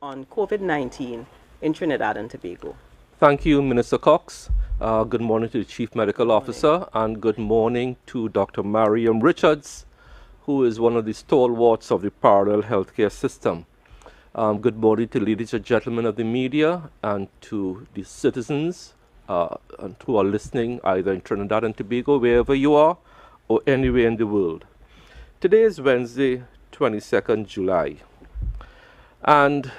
on COVID-19 in Trinidad and Tobago. Thank you, Minister Cox. Good morning to the Chief Medical Officer, and good morning to Dr. Mariam Richards, who is one of the stalwarts of the parallel healthcare system. Good morning to ladies and gentlemen of the media and to the citizens and who are listening either in Trinidad and Tobago, wherever you are, or anywhere in the world. Today is Wednesday, 22nd July. And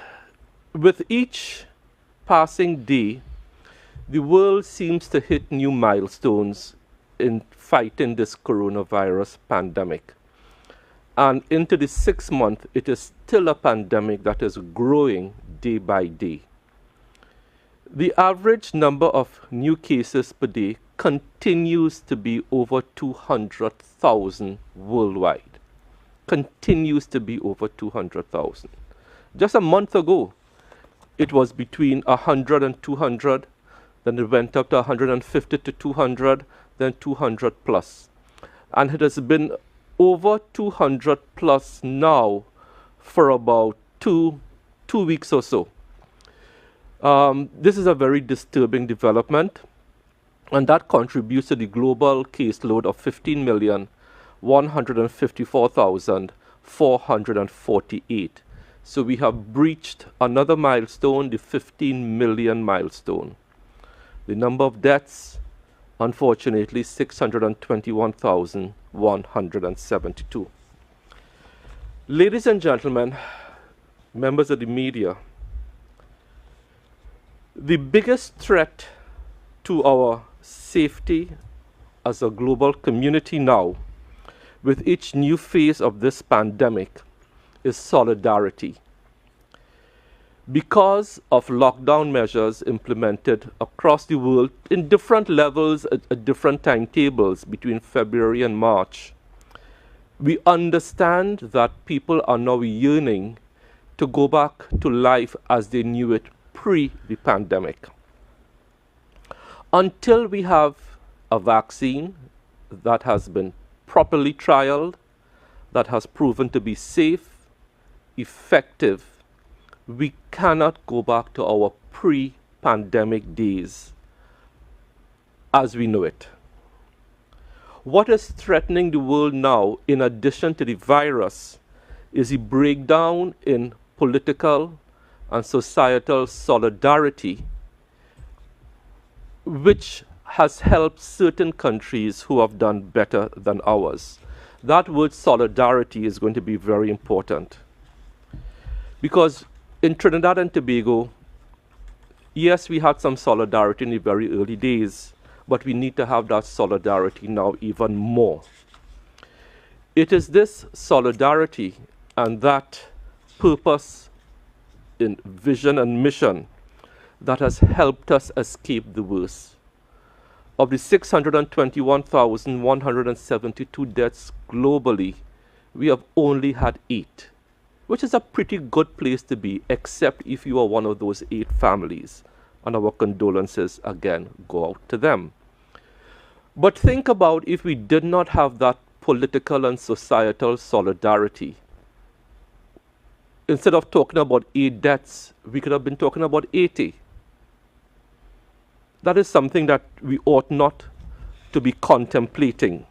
with each passing day, the world seems to hit new milestones in fighting this coronavirus pandemic. And into the 6th month, it is still a pandemic that is growing day by day. The average number of new cases per day continues to be over 200,000 worldwide. Continues to be over 200,000. Just a month ago, it was between 100 and 200, then it went up to 150 to 200, then 200 plus. And it has been over 200 plus now for about two weeks or so. This is a very disturbing development, and that contributes to the global caseload of 15,154,448. So we have breached another milestone, the 15 million milestone. The number of deaths, unfortunately, 621,172. Ladies and gentlemen, members of the media, the biggest threat to our safety as a global community now, with each new phase of this pandemic, is solidarity. Because of lockdown measures implemented across the world in different levels at different timetables between February and March, we understand that people are now yearning to go back to life as they knew it pre the pandemic. Until we have a vaccine that has been properly trialed, that has proven to be safe, effective, we cannot go back to our pre-pandemic days as we know it. What is threatening the world now, in addition to the virus, is the breakdown in political and societal solidarity, which has helped certain countries who have done better than ours. That word solidarity is going to be very important. Because in Trinidad and Tobago, yes, we had some solidarity in the very early days, but we need to have that solidarity now even more. It is this solidarity and that purpose in vision and mission that has helped us escape the worst. Of the 621,172 deaths globally, we have only had 8. Which is a pretty good place to be, except if you are one of those 8 families. And our condolences, again, go out to them. But think about if we did not have that political and societal solidarity. Instead of talking about 8 deaths, we could have been talking about 80. That is something that we ought not to be contemplating.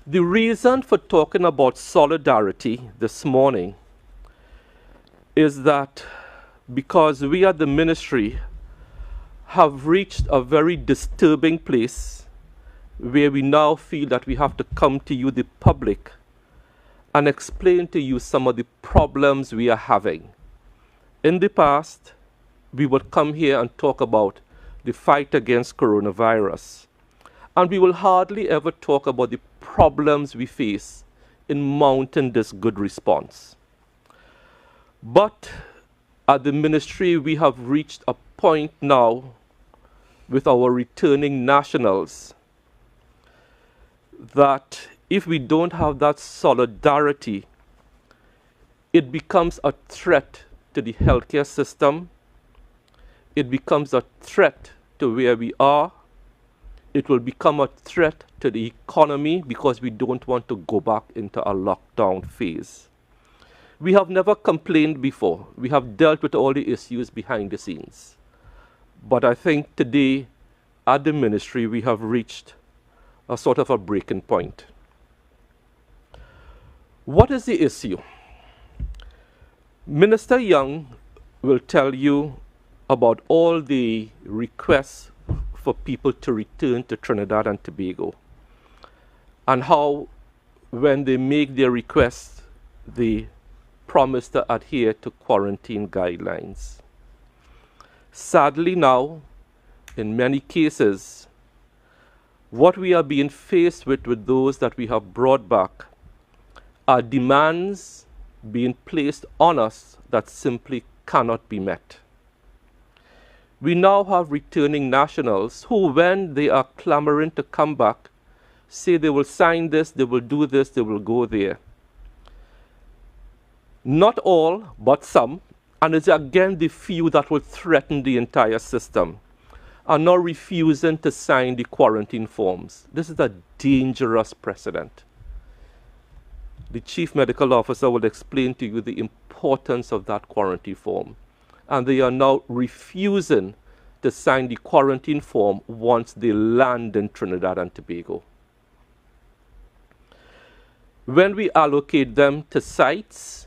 The reason for talking about solidarity this morning is that because we at the ministry have reached a very disturbing place where we now feel that we have to come to you, the public, and explain to you some of the problems we are having. In the past, we would come here and talk about the fight against coronavirus. And we will hardly ever talk about the problems we face in mounting this good response. But at the ministry, we have reached a point now with our returning nationals that if we don't have that solidarity, it becomes a threat to the healthcare system. It becomes a threat to where we are. It will become a threat to the economy because we don't want to go back into a lockdown phase. We have never complained before. We have dealt with all the issues behind the scenes. But I think today at the ministry we have reached a sort of a breaking point. What is the issue? Minister Young will tell you about all the requests for people to return to Trinidad and Tobago, and how when they make their requests, they promise to adhere to quarantine guidelines. Sadly now, in many cases, what we are being faced with those that we have brought back are demands being placed on us that simply cannot be met. We now have returning nationals who, when they are clamoring to come back, say they will sign this, they will do this, they will go there. Not all, but some, and it's again the few that will threaten the entire system, are now refusing to sign the quarantine forms. This is a dangerous precedent. The Chief Medical Officer will explain to you the importance of that quarantine form. And they are now refusing to sign the quarantine form once they land in Trinidad and Tobago. When we allocate them to sites,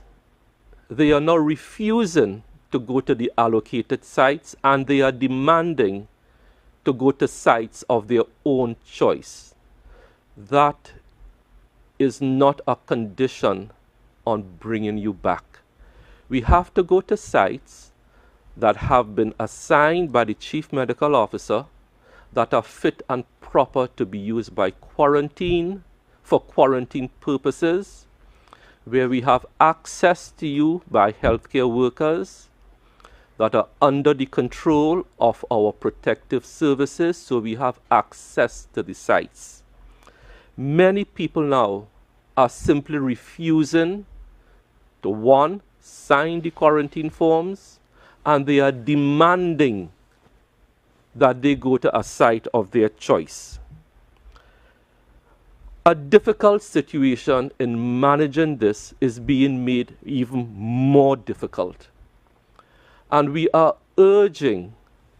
they are now refusing to go to the allocated sites, and they are demanding to go to sites of their own choice. That is not a condition on bringing you back. We have to go to sites that have been assigned by the Chief Medical Officer, that are fit and proper to be used by quarantine, for quarantine purposes, where we have access to you by healthcare workers that are under the control of our protective services, so we have access to the sites. Many people now are simply refusing to, one, sign the quarantine forms, and they are demanding that they go to a site of their choice. A difficult situation in managing this is being made even more difficult. And we are urging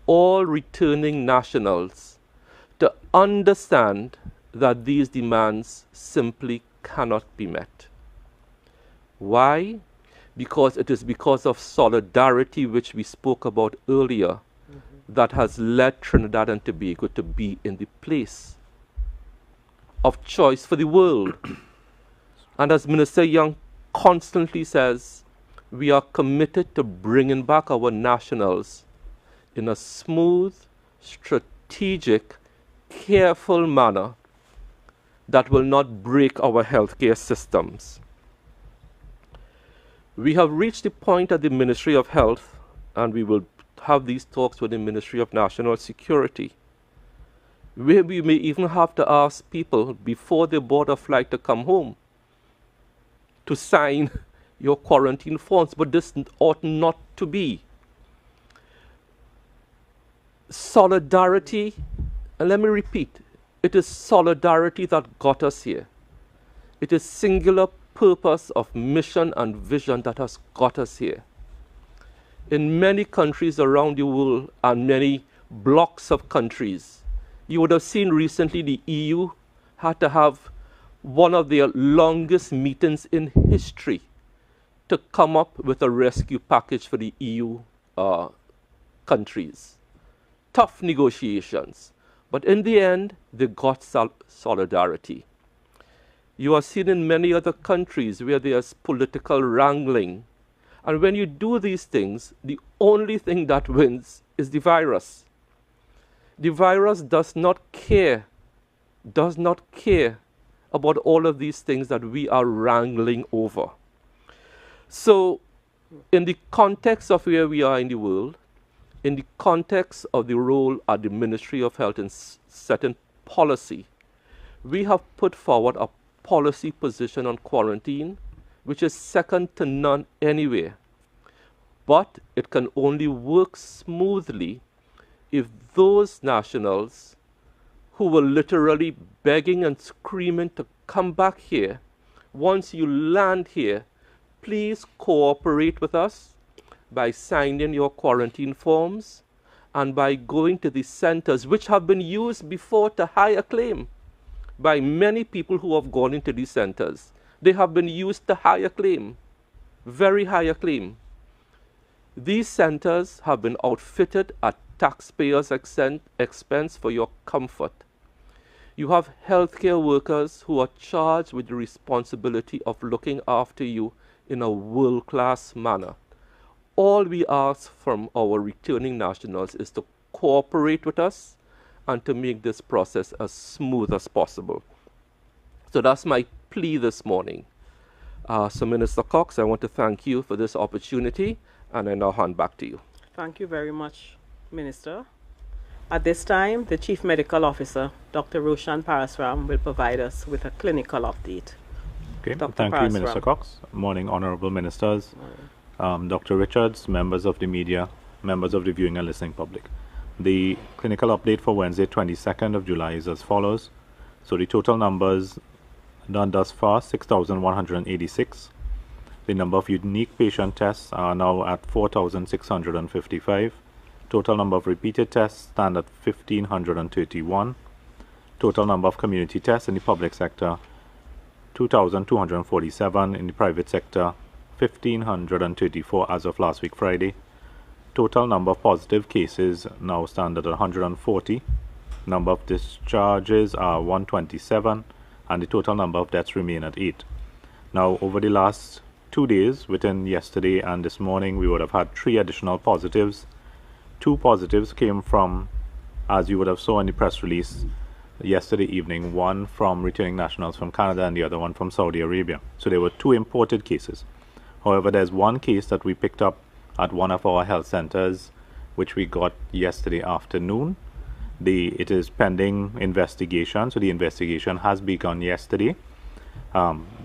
all returning nationals to understand that these demands simply cannot be met. Why? Because it is because of solidarity, which we spoke about earlier, that has led Trinidad and Tobago to be in the place of choice for the world. And as Minister Young constantly says, we are committed to bringing back our nationals in a smooth, strategic, careful manner that will not break our healthcare systems. We have reached the point at the Ministry of Health, and we will have these talks with the Ministry of National Security, where we may even have to ask people before they board a flight to come home to sign your quarantine forms, but this ought not to be. Solidarity, and let me repeat, it is solidarity that got us here. It is singular purpose of mission and vision that has got us here. In many countries around the world and many blocks of countries, you would have seen recently the EU had to have one of their longest meetings in history to come up with a rescue package for the EU countries. Tough negotiations, but in the end, they got solidarity. You are seen in many other countries where there's political wrangling. And when you do these things, the only thing that wins is the virus. The virus does not care about all of these things that we are wrangling over. So, in the context of where we are in the world, in the context of the role at the Ministry of Health in setting policy, we have put forward a policy position on quarantine, which is second to none anywhere. But it can only work smoothly if those nationals who were literally begging and screaming to come back here, once you land here, please cooperate with us by signing your quarantine forms and by going to the centers which have been used before to high acclaim by many people who have gone into these centers. They have been used to high acclaim, very high acclaim. These centers have been outfitted at taxpayers' expense for your comfort. You have healthcare workers who are charged with the responsibility of looking after you in a world-class manner. All we ask from our returning nationals is to cooperate with us and to make this process as smooth as possible. So that's my plea this morning. So Minister Cox, I want to thank you for this opportunity, and I now hand back to you. Thank you very much, Minister. At this time, the Chief Medical Officer, Dr. Roshan Parasram, will provide us with a clinical update. Okay, Dr. thank Parasram. you, Minister Cox. Morning, Honorable Ministers, Dr. Richards, members of the media, members of the viewing and listening public. The clinical update for Wednesday, 22nd of July is as follows. So the total numbers done thus far, 6,186. The number of unique patient tests are now at 4,655. Total number of repeated tests stand at 1,531. Total number of community tests in the public sector, 2,247. In the private sector, 1,534 as of last week Friday. Total number of positive cases now stand at 140. Number of discharges are 127, and the total number of deaths remain at 8. Now, over the last 2 days, within yesterday and this morning, we would have had 3 additional positives. 2 positives came from, as you would have saw in the press release yesterday evening, one from returning nationals from Canada and the other one from Saudi Arabia. So there were 2 imported cases. However, there's one case that we picked up at one of our health centers, which we got yesterday afternoon. It is pending investigation, so the investigation has begun yesterday.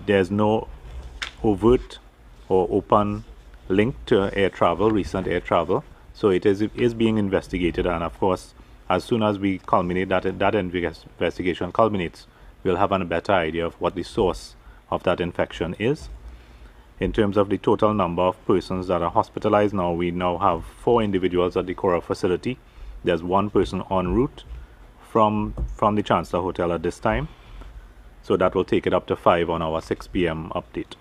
There's no overt or open link to air travel, recent air travel. So it is being investigated, and of course, as soon as we culminate that investigation culminates, we'll have a better idea of what the source of that infection is. In terms of the total number of persons that are hospitalized now, we now have 4 individuals at the Cora facility. There's 1 person en route from the Chancellor Hotel at this time. So that will take it up to 5 on our 6 p.m. update.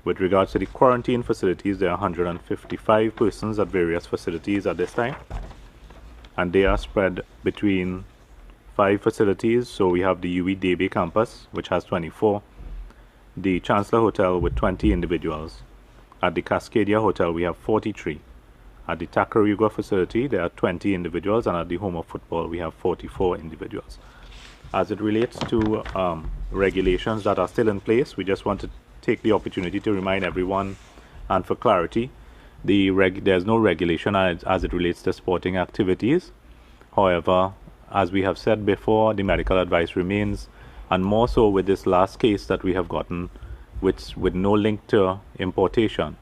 With regards to the quarantine facilities, there are 155 persons at various facilities at this time. And they are spread between 5 facilities. So we have the UE Debe campus, which has 24. The Chancellor Hotel with 20 individuals. At the Cascadia Hotel, we have 43. At the Tacarigua facility, there are 20 individuals, and at the Home of Football, we have 44 individuals. As it relates to regulations that are still in place, we just want to take the opportunity to remind everyone, and for clarity, there's no regulation as it relates to sporting activities. However, as we have said before, the medical advice remains, and more so with this last case that we have gotten, which with no link to importation,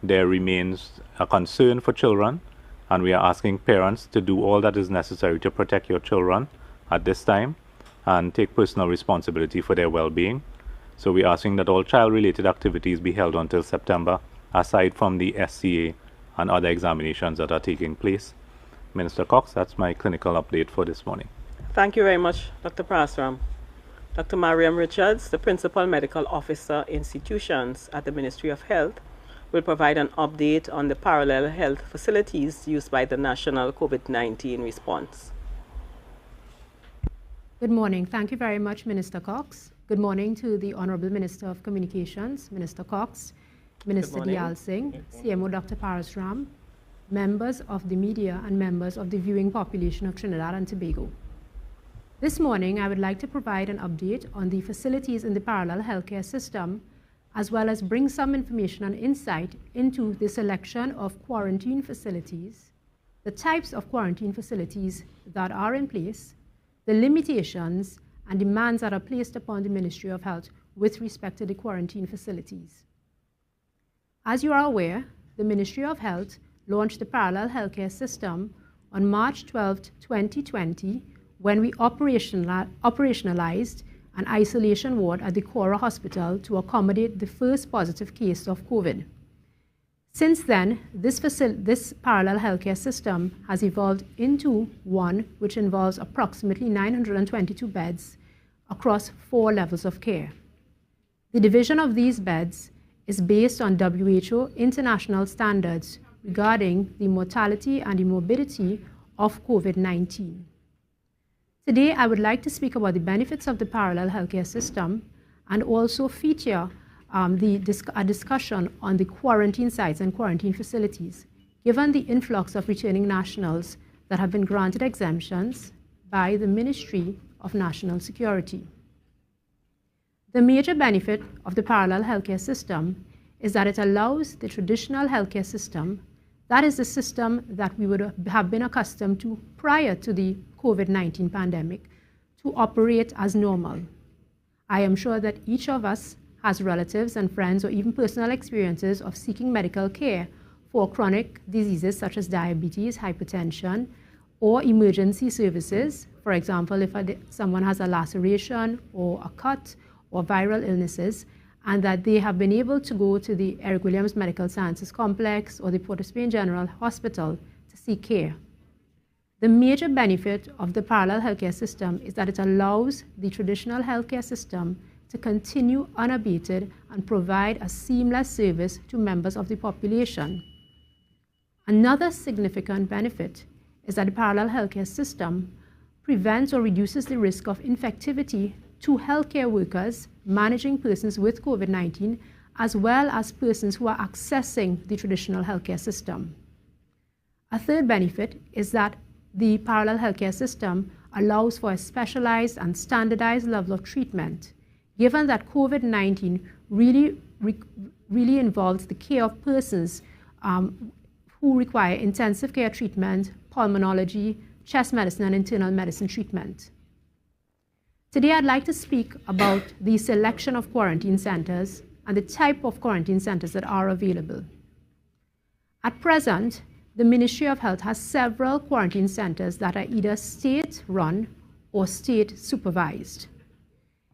there remains a concern for children, and we are asking parents to do all that is necessary to protect your children at this time and take personal responsibility for their well-being. So we're asking that all child-related activities be held until September, aside from the SCA and other examinations that are taking place. Minister Cox, that's my clinical update for this morning. Thank you very much, Dr. Parasram. Dr. Mariam Richards, the Principal Medical Officer Institutions at the Ministry of Health, will provide an update on the parallel health facilities used by the national COVID-19 response. Good morning. Thank you very much, Minister Cox. Good morning to the Honorable Minister of Communications, Minister Cox, Minister Diyal Singh, CMO Dr. Parasram, members of the media and members of the viewing population of Trinidad and Tobago. This morning, I would like to provide an update on the facilities in the parallel healthcare system, as well as bring some information and insight into the selection of quarantine facilities, the types of quarantine facilities that are in place, the limitations and demands that are placed upon the Ministry of Health with respect to the quarantine facilities. As you are aware, the Ministry of Health launched the parallel healthcare system on March 12, 2020, when we operationalized an isolation ward at the Cora Hospital to accommodate the first positive case of COVID. Since then, this parallel healthcare system has evolved into one which involves approximately 922 beds across 4 levels of care. The division of these beds is based on WHO international standards regarding the mortality and the morbidity of COVID-19. Today, I would like to speak about the benefits of the parallel healthcare system and also feature a discussion on the quarantine sites and quarantine facilities, given the influx of returning nationals that have been granted exemptions by the Ministry of National Security. The major benefit of the parallel healthcare system is that it allows the traditional healthcare system, that is the system that we would have been accustomed to prior to the COVID-19 pandemic, to operate as normal. I am sure that each of us has relatives and friends or even personal experiences of seeking medical care for chronic diseases such as diabetes, hypertension, or emergency services. For example, if someone has a laceration or a cut or viral illnesses, and that they have been able to go to the Eric Williams Medical Sciences Complex or the Port of Spain General Hospital to seek care. The major benefit of the parallel healthcare system is that it allows the traditional healthcare system to continue unabated and provide a seamless service to members of the population. Another significant benefit is that the parallel healthcare system prevents or reduces the risk of infectivity to healthcare workers managing persons with COVID-19, as well as persons who are accessing the traditional healthcare system. A third benefit is that the parallel healthcare system allows for a specialized and standardized level of treatment, given that COVID-19 really involves the care of persons who require intensive care treatment, pulmonology, chest medicine, and internal medicine treatment. Today, I'd like to speak about the selection of quarantine centers and the type of quarantine centers that are available. At present, the Ministry of Health has several quarantine centers that are either state-run or state-supervised.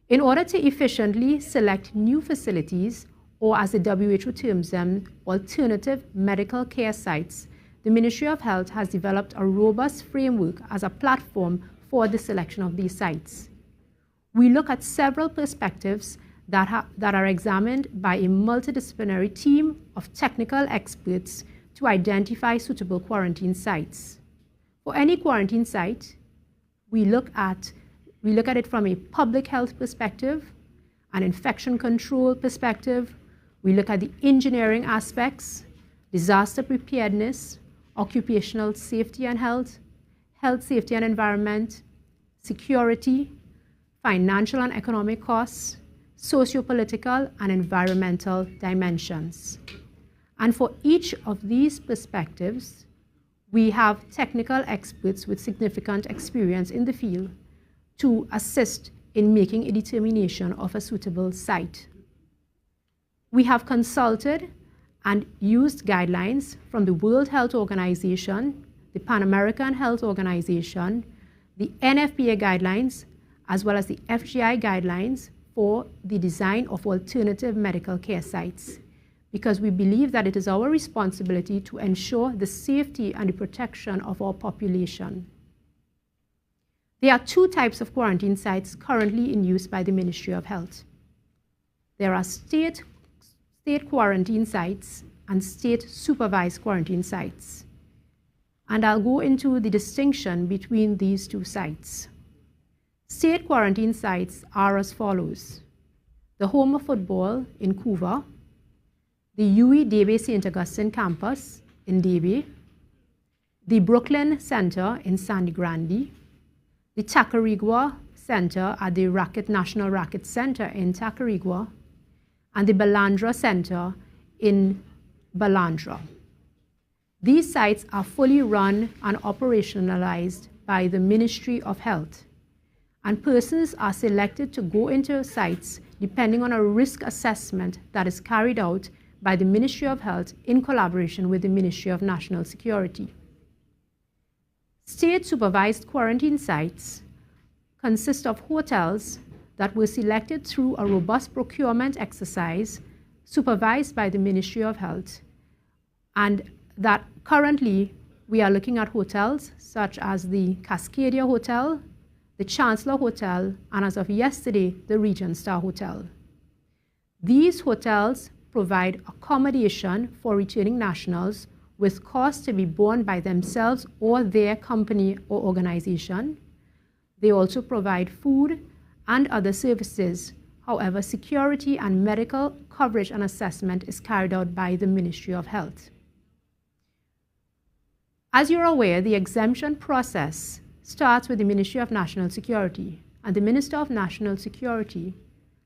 In order to efficiently select new facilities, or as the WHO terms them, alternative medical care sites, the Ministry of Health has developed a robust framework as a platform for the selection of these sites. We look at several perspectives that are examined by a multidisciplinary team of technical experts to identify suitable quarantine sites. For any quarantine site, we look at it from a public health perspective, an infection control perspective. We look at the engineering aspects, disaster preparedness, occupational safety and health, health safety and environment, security, financial and economic costs, socio-political and environmental dimensions. And for each of these perspectives, we have technical experts with significant experience in the field to assist in making a determination of a suitable site. We have consulted and used guidelines from the World Health Organization, the Pan American Health Organization, the NFPA guidelines, as well as the FGI guidelines for the design of alternative medical care sites, because we believe that it is our responsibility to ensure the safety and the protection of our population. There are 2 types of quarantine sites currently in use by the Ministry of Health. There are state quarantine sites and state-supervised quarantine sites. And I'll go into the distinction between these 2 sites. State quarantine sites are as follows: the Home of Football in Couva, the UWI Debe St. Augustine campus in Debe, the Brooklyn Center in Sandy Grande, the Tacarigua Center at the National Racket Center in Tacarigua, and the Balandra Center in Balandra. These sites are fully run and operationalized by the Ministry of Health, and persons are selected to go into sites depending on a risk assessment that is carried out by the Ministry of Health in collaboration with the Ministry of National Security. State-supervised quarantine sites consist of hotels that were selected through a robust procurement exercise supervised by the Ministry of Health, and that currently we are looking at hotels such as the Cascadia Hotel, the Chancellor Hotel, and as of yesterday, the Regent Star Hotel. These hotels provide accommodation for returning nationals with costs to be borne by themselves or their company or organization. They also provide food and other services. However, security and medical coverage and assessment is carried out by the Ministry of Health. As you're aware, the exemption process starts with the Ministry of National Security, and the Minister of National Security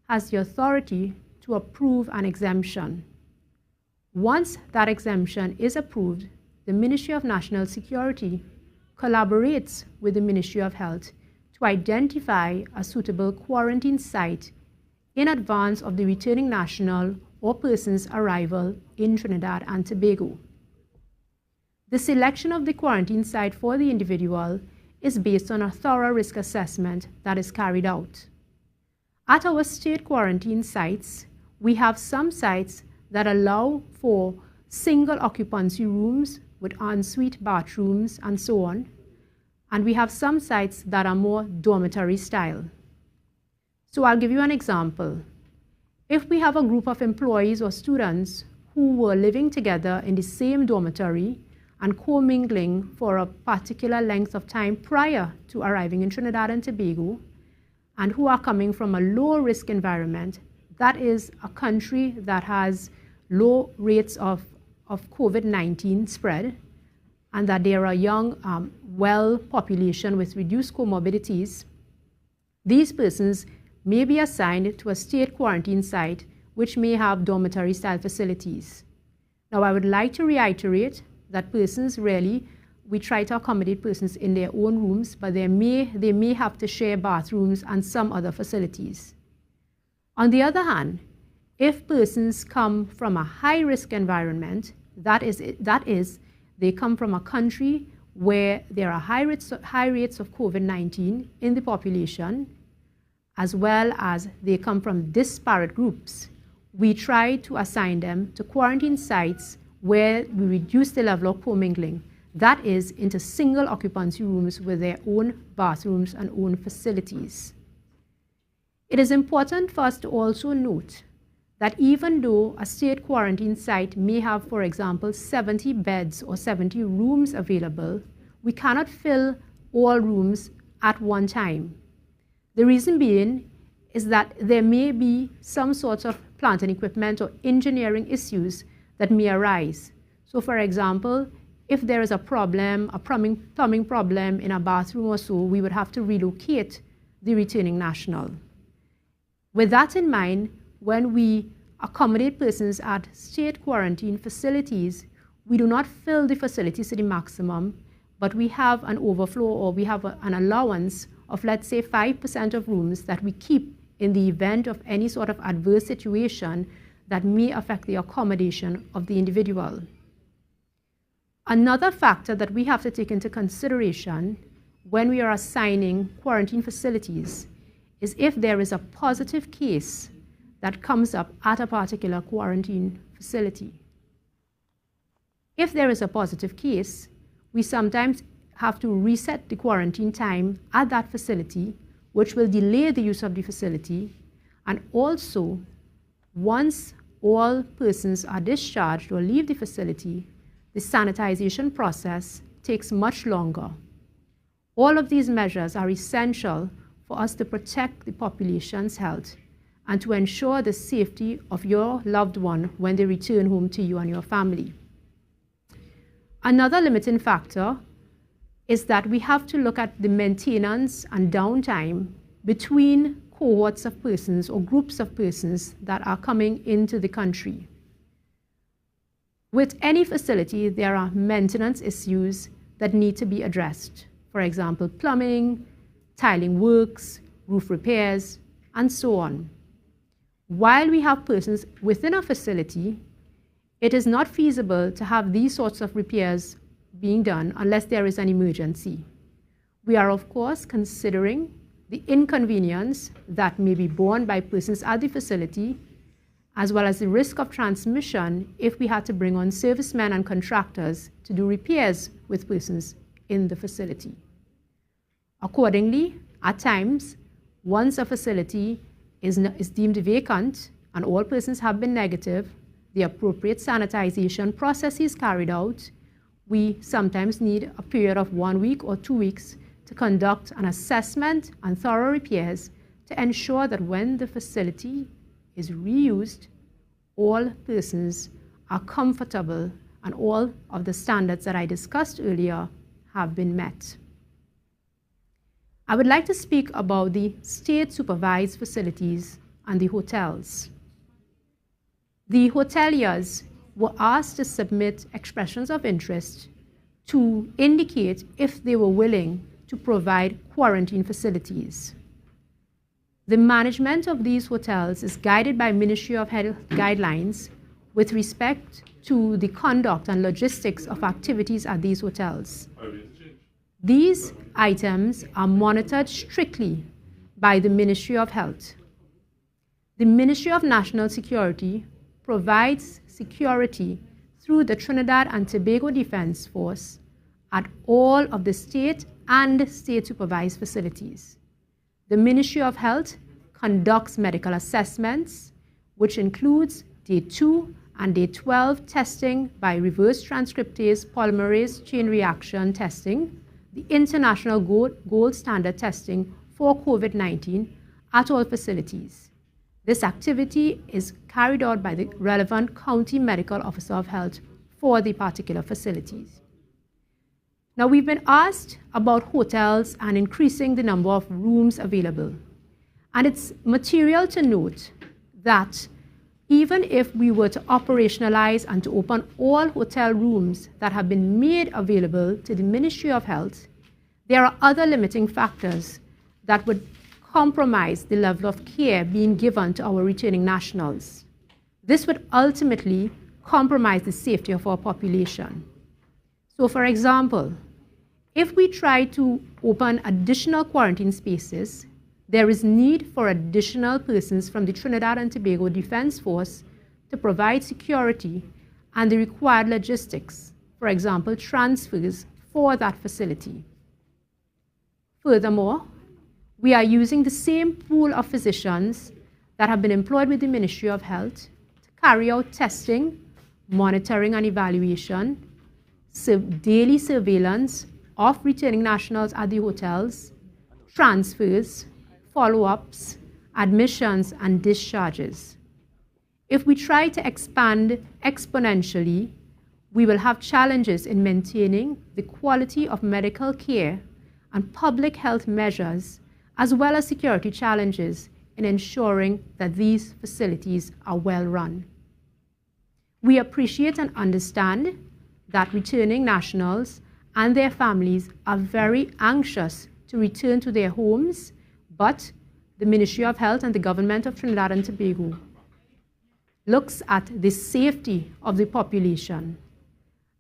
has the authority to approve an exemption. Once that exemption is approved, the Ministry of National Security collaborates with the Ministry of Health to identify a suitable quarantine site in advance of the returning national or person's arrival in Trinidad and Tobago. The selection of the quarantine site for the individual is based on a thorough risk assessment that is carried out. At our state quarantine sites, we have some sites that allow for single occupancy rooms with ensuite bathrooms and so on, and we have some sites that are more dormitory style. So I'll give you an example. If we have a group of employees or students who were living together in the same dormitory and co-mingling for a particular length of time prior to arriving in Trinidad and Tobago, and who are coming from a low-risk environment, that is a country that has low rates of COVID-19 spread, and that there are young, well population with reduced comorbidities, these persons may be assigned to a state quarantine site which may have dormitory-style facilities. Now, I would like to reiterate that persons we try to accommodate persons in their own rooms, but they may have to share bathrooms and some other facilities. On the other hand, if persons come from a high-risk environment, that is, they come from a country where there are high rates of COVID-19 in the population, as well as they come from disparate groups, we try to assign them to quarantine sites where we reduce the level of commingling, that is, into single occupancy rooms with their own bathrooms and own facilities. It is important for us to also note that even though a state quarantine site may have, for example, 70 beds or 70 rooms available, we cannot fill all rooms at one time. The reason being is that there may be some sorts of plant and equipment or engineering issues that may arise. So, for example, if there is a problem, a plumbing problem in a bathroom or so, we would have to relocate the returning national. With that in mind, when we accommodate persons at state quarantine facilities, we do not fill the facilities to the maximum, but we have an overflow, or we have an allowance of, let's say, 5% of rooms that we keep in the event of any sort of adverse situation that may affect the accommodation of the individual. Another factor that we have to take into consideration when we are assigning quarantine facilities is if there is a positive case that comes up at a particular quarantine facility. If there is a positive case, we sometimes have to reset the quarantine time at that facility, which will delay the use of the facility. And also, once all persons are discharged or leave the facility, the sanitization process takes much longer. All of these measures are essential for us to protect the population's health and to ensure the safety of your loved one when they return home to you and your family. Another limiting factor is that we have to look at the maintenance and downtime between cohorts of persons or groups of persons that are coming into the country. With any facility, there are maintenance issues that need to be addressed. For example, plumbing, tiling works, roof repairs, and so on. While we have persons within a facility, it is not feasible to have these sorts of repairs being done unless there is an emergency. We are, of course, considering the inconvenience that may be borne by persons at the facility, as well as the risk of transmission if we had to bring on servicemen and contractors to do repairs with persons in the facility. Accordingly, at times, once a facility is deemed vacant and all persons have been negative, the appropriate sanitization process is carried out. We sometimes need a period of 1 week or 2 weeks to conduct an assessment and thorough repairs to ensure that when the facility is reused, all persons are comfortable and all of the standards that I discussed earlier have been met. I would like to speak about the state-supervised facilities and the hotels. The hoteliers were asked to submit expressions of interest to indicate if they were willing to provide quarantine facilities. The management of these hotels is guided by Ministry of Health guidelines with respect to the conduct and logistics of activities at these hotels. These items are monitored strictly by the Ministry of Health. The Ministry of National Security provides security through the Trinidad and Tobago Defense Force at all of the state and state-supervised facilities. The Ministry of Health conducts medical assessments, which includes Day 2 and Day 12 testing by reverse transcriptase polymerase chain reaction testing, the international gold standard testing for COVID-19 at all facilities. This activity is carried out by the relevant county medical officer of health for the particular facilities. Now, we've been asked about hotels and increasing the number of rooms available. And it's material to note that even if we were to operationalize and to open all hotel rooms that have been made available to the Ministry of Health, there are other limiting factors that would compromise the level of care being given to our returning nationals. This would ultimately compromise the safety of our population. So, for example, if we try to open additional quarantine spaces, there is need for additional persons from the Trinidad and Tobago Defense Force to provide security and the required logistics, for example, transfers for that facility. Furthermore, we are using the same pool of physicians that have been employed with the Ministry of Health to carry out testing, monitoring and evaluation, daily surveillance of returning nationals at the hotels, transfers, follow-ups, admissions, and discharges. If we try to expand exponentially, we will have challenges in maintaining the quality of medical care and public health measures, as well as security challenges in ensuring that these facilities are well run. We appreciate and understand that returning nationals and their families are very anxious to return to their homes, but the Ministry of Health and the Government of Trinidad and Tobago looks at the safety of the population,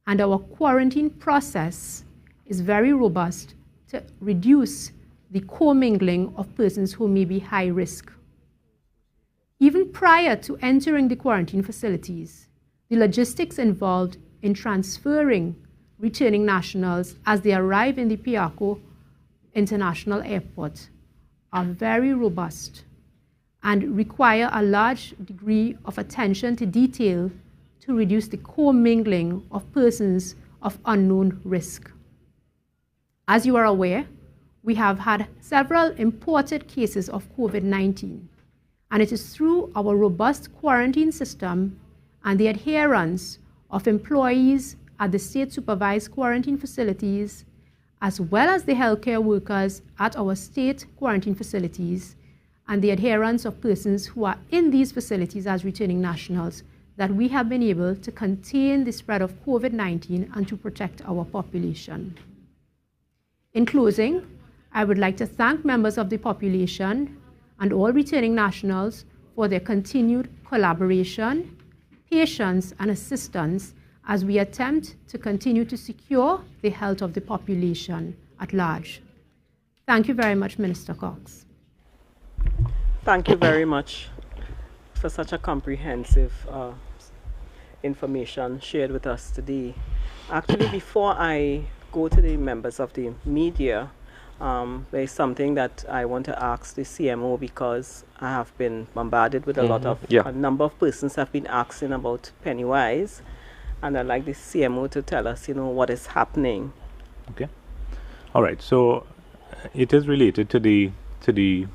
and our quarantine process is very robust to reduce the commingling of persons who may be high risk. Even prior to entering the quarantine facilities, the logistics involved in transferring returning nationals as they arrive in the Piarco International Airport are very robust and require a large degree of attention to detail to reduce the commingling of persons of unknown risk. As you are aware, we have had several imported cases of COVID-19, and it is through our robust quarantine system and the adherence of employees at the state-supervised quarantine facilities, as well as the healthcare workers at our state quarantine facilities, and the adherence of persons who are in these facilities as returning nationals, that we have been able to contain the spread of COVID-19 and to protect our population. In closing, I would like to thank members of the population and all returning nationals for their continued collaboration, patience, and assistance as we attempt to continue to secure the health of the population at large. Thank you very much, Minister Cox. Thank you very much for such a comprehensive information shared with us today. Actually, before I go to the members of the media, there is something that I want to ask the CMO, because I have been bombarded with a number of persons have been asking about Pennywise, and I'd like the CMO to tell us, what is happening. Okay. All right. So it is related to the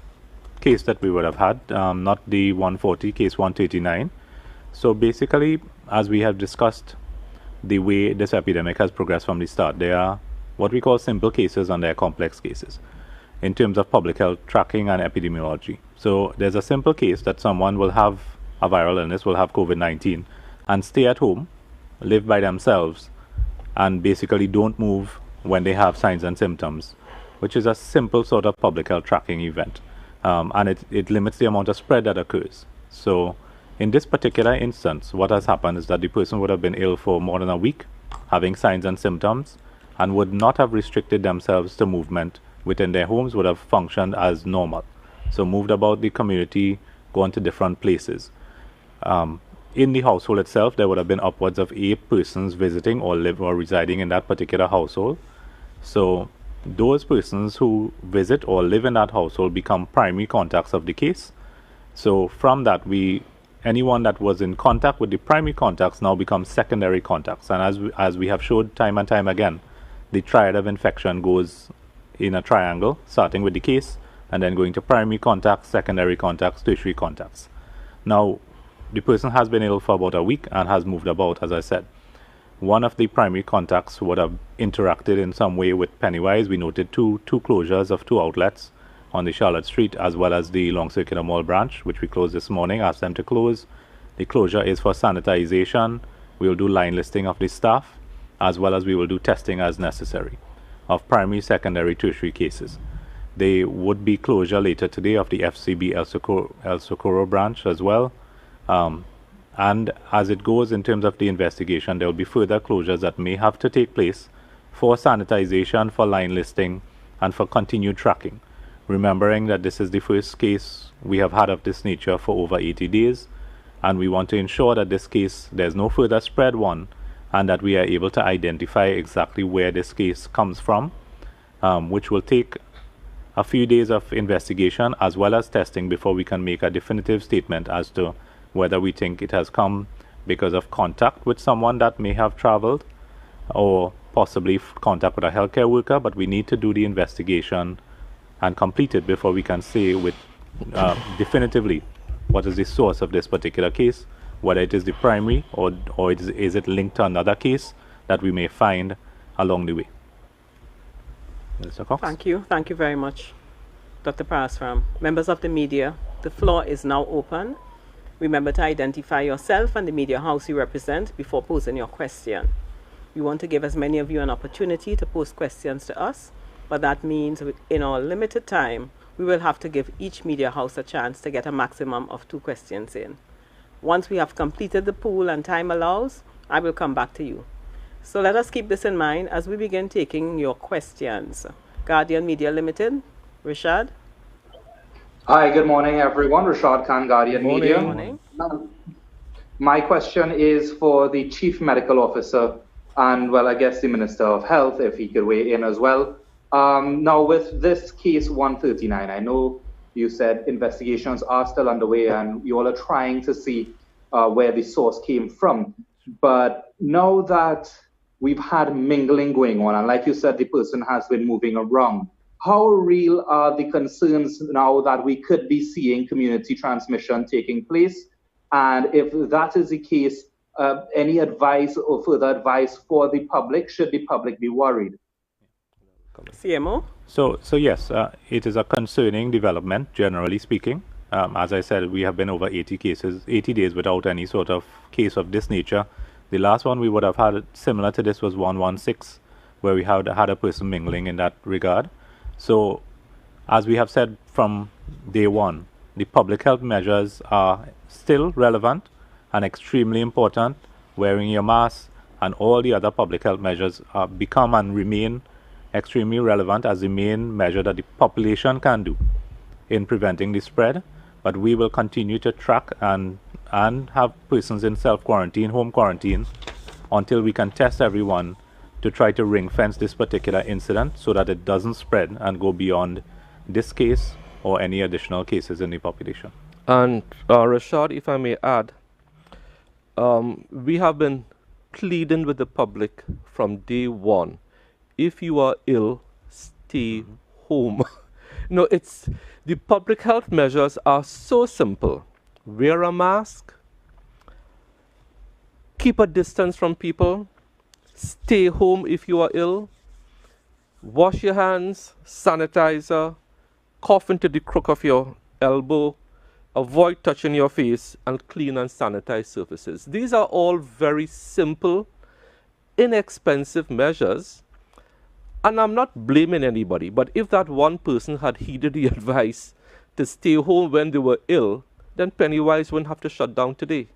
case that we would have had, not the 140, case 139. So basically, as we have discussed, the way this epidemic has progressed from the start, there are what we call simple cases and there are complex cases in terms of public health tracking and epidemiology. So there's a simple case that someone will have a viral illness, will have COVID-19, and stay at home, live by themselves, and basically don't move when they have signs and symptoms, which is a simple sort of public health tracking event. And it limits the amount of spread that occurs. So in this particular instance, what has happened is that the person would have been ill for more than a week, having signs and symptoms, and would not have restricted themselves to movement within their homes, would have functioned as normal. So moved about the community, gone to different places. In the household itself, there would have been upwards of 8 persons visiting or residing in that particular household. So those persons who visit or live in that household become primary contacts of the case. So from that, anyone that was in contact with the primary contacts now becomes secondary contacts. And as we have showed time and time again, the triad of infection goes in a triangle, starting with the case and then going to primary contacts, secondary contacts, tertiary contacts. Now, the person has been ill for about a week and has moved about, as I said. One of the primary contacts would have interacted in some way with Pennywise. We noted two closures of 2 outlets on the Charlotte Street, as well as the Long Circular Mall branch, which we closed this morning, asked them to close. The closure is for sanitization. We will do line listing of the staff, as well as we will do testing as necessary of primary, secondary, tertiary cases. There would be closure later today of the FCB El Socorro branch as well. And as it goes in terms of the investigation, there will be further closures that may have to take place for sanitization, for line listing, and for continued tracking. Remembering that this is the first case we have had of this nature for over 80 days, and we want to ensure that this case, there's no further spread and that we are able to identify exactly where this case comes from, which will take a few days of investigation as well as testing before we can make a definitive statement as to whether we think it has come because of contact with someone that may have traveled or possibly contact with a healthcare worker. But we need to do the investigation and complete it before we can say with definitively what is the source of this particular case, whether it is the primary or is it linked to another case that we may find along the way. Mr. Cox? Thank you. Thank you very much, Dr. Parasram. Members of the media, the floor is now open. Remember to identify yourself and the media house you represent before posing your question. We want to give as many of you an opportunity to post questions to us, but that means in our limited time, we will have to give each media house a chance to get a maximum of 2 questions in. Once we have completed the pool and time allows, I will come back to you. So let us keep this in mind as we begin taking your questions. Guardian Media Limited, Rashad. Hi, good morning, everyone. Rashad Khan, Guardian Media. Good morning. My question is for the Chief Medical Officer and, well, I guess the Minister of Health, if he could weigh in as well. Now, with this case 139, I know you said investigations are still underway and you all are trying to see where the source came from. But now that we've had mingling going on, and like you said, the person has been moving around, how real are the concerns now that we could be seeing community transmission taking place? And if that is the case, any advice or further advice for the public? Should the public be worried? CMO? So yes, it is a concerning development, generally speaking. As I said, we have been over 80 days without any sort of case of this nature. The last one we would have had similar to this was 116, where we had a person mingling in that regard. So, as we have said from day one, the public health measures are still relevant and extremely important. Wearing your mask and all the other public health measures become and remain extremely relevant as the main measure that the population can do in preventing the spread. But we will continue to track and have persons in self-quarantine, home quarantine, until we can test everyone to try to ring-fence this particular incident so that it doesn't spread and go beyond this case or any additional cases in the population. And Rashad, if I may add, we have been pleading with the public from day one. If you are ill, stay home. No, it's the public health measures are so simple. Wear a mask, keep a distance from people, stay home if you are ill, wash your hands, sanitizer, cough into the crook of your elbow, avoid touching your face, and clean and sanitize surfaces. These are all very simple, inexpensive measures. And I'm not blaming anybody, but if that one person had heeded the advice to stay home when they were ill, then Pennywise wouldn't have to shut down today.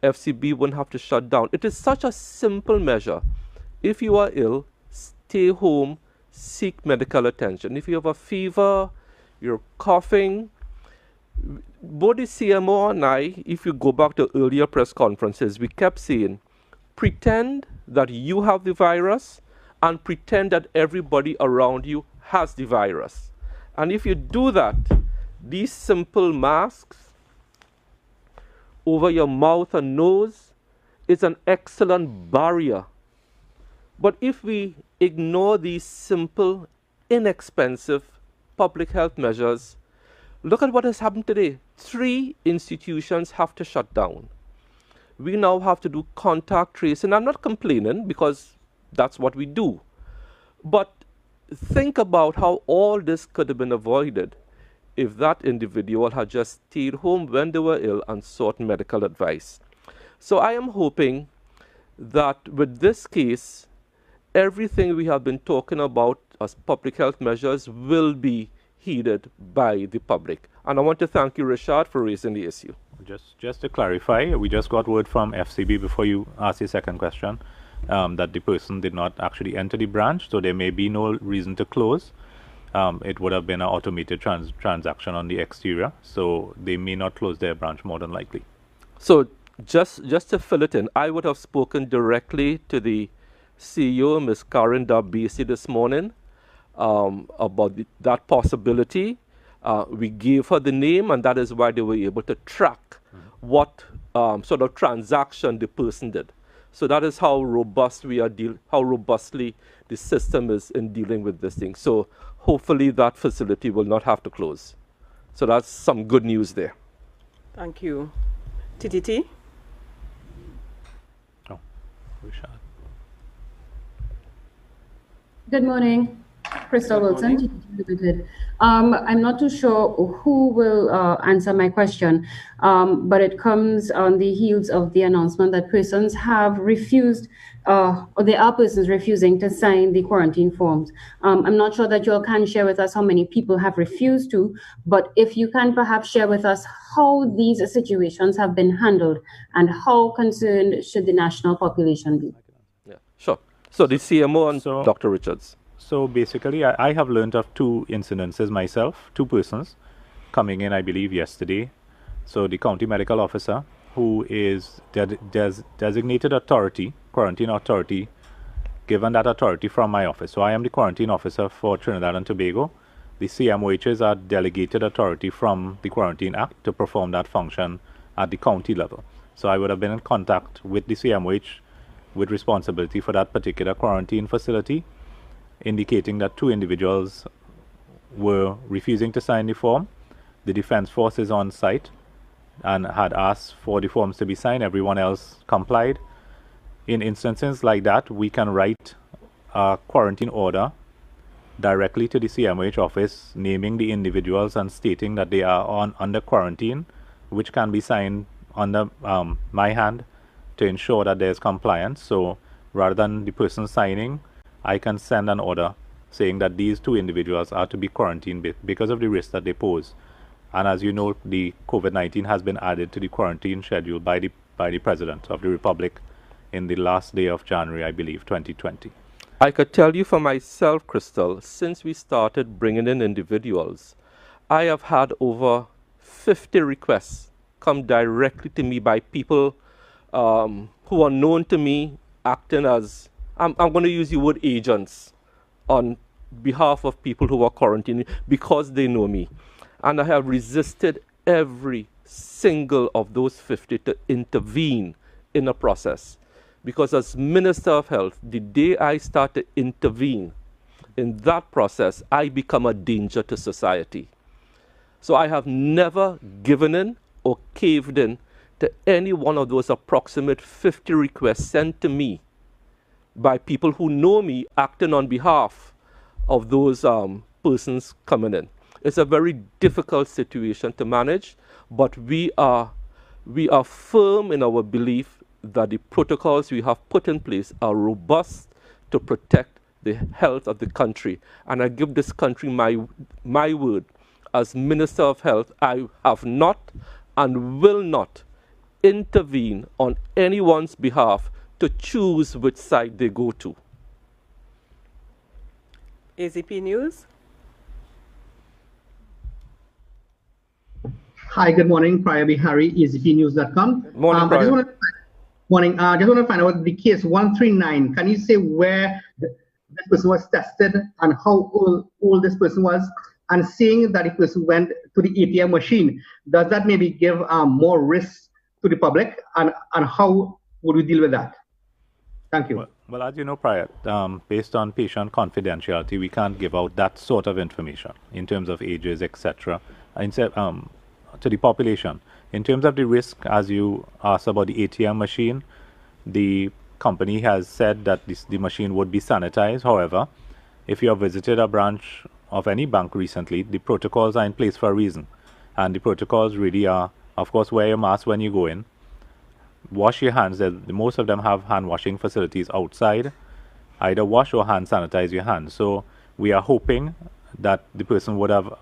FCB wouldn't have to shut down. It is such a simple measure. If you are ill, stay home, seek medical attention. If you have a fever, you're coughing, both the CMO and I, if you go back to earlier press conferences, we kept saying, pretend that you have the virus and pretend that everybody around you has the virus. And if you do that, these simple masks over your mouth and nose is an excellent barrier. But if we ignore these simple, inexpensive public health measures, look at what has happened today. 3 institutions have to shut down. We now have to do contact tracing. I'm not complaining because that's what we do. But think about how all this could have been avoided if that individual had just stayed home when they were ill and sought medical advice. So I am hoping that with this case, everything we have been talking about as public health measures will be heeded by the public. And I want to thank you, Rashad, for raising the issue. Just to clarify, we just got word from FCB before you ask your second question that the person did not actually enter the branch, so there may be no reason to close. It would have been an automated transaction on the exterior, so they may not close their branch more than likely. So just to fill it in, I would have spoken directly to the CEO, Ms. Karen Darbesi, this morning about that possibility. We gave her the name, and that is why they were able to track what sort of transaction the person did. So that is how robust how robustly the system is in dealing with this thing. So hopefully that facility will not have to close. So that's some good news there. Thank you. TTT? Oh, Rashad. Good morning. Crystal Wilson, TTT Limited. I'm not too sure who will answer my question, but it comes on the heels of the announcement that persons have refused, or there are persons refusing to sign the quarantine forms. I'm not sure that you all can share with us how many people have refused to, but if you can perhaps share with us how these situations have been handled and how concerned should the national population be? Yeah, sure. So the CMO and Dr. Richards. So basically, I have learned of 2 incidences myself, 2 persons coming in, I believe, yesterday. So the county medical officer, who is designated authority, quarantine authority, given that authority from my office. So I am the quarantine officer for Trinidad and Tobago. The CMOHs are delegated authority from the Quarantine Act to perform that function at the county level. So I would have been in contact with the CMOH with responsibility for that particular quarantine facility, indicating that 2 individuals were refusing to sign the form. The Defense Force is on site and had asked for the forms to be signed. Everyone else complied. In instances like that, we can write a quarantine order directly to the CMOH office, naming the individuals and stating that they are under quarantine, which can be signed under my hand to ensure that there's compliance. So rather than the person signing, I can send an order saying that these 2 individuals are to be quarantined because of the risk that they pose. And as you know, the COVID-19 has been added to the quarantine schedule by the President of the Republic in the last day of January, I believe, 2020. I could tell you for myself, Crystal, since we started bringing in individuals, I have had over 50 requests come directly to me by people who are known to me acting as, I'm going to use the word agents, on behalf of people who are quarantining because they know me. And I have resisted every single of those 50 to intervene in a process. Because as Minister of Health, the day I start to intervene in that process, I become a danger to society. So I have never given in or caved in to any one of those approximate 50 requests sent to me by people who know me acting on behalf of those persons coming in. It's a very difficult situation to manage, but we are firm in our belief that the protocols we have put in place are robust to protect the health of the country. And I give this country my word. As Minister of Health, I have not and will not intervene on anyone's behalf to choose which side they go to. AZP News. Hi, good morning. Priya Bihari, AZPnews.com. Morning, I just Priya. want to find out the case 139. Can you say where this person was tested and how old this person was? And seeing that the person went to the ATM machine, does that maybe give more risk to the public? And how would we deal with that? Thank you. Well, as you know, Priya, based on patient confidentiality, we can't give out that sort of information in terms of ages, etc. To the population. In terms of the risk, as you asked about the ATM machine, the company has said that the machine would be sanitized. However, if you have visited a branch of any bank recently, the protocols are in place for a reason. And the protocols really are, of course, wear your mask when you go in, wash your hands. Most of them have hand washing facilities outside. Either wash or hand sanitize your hands. So we are hoping that the person would have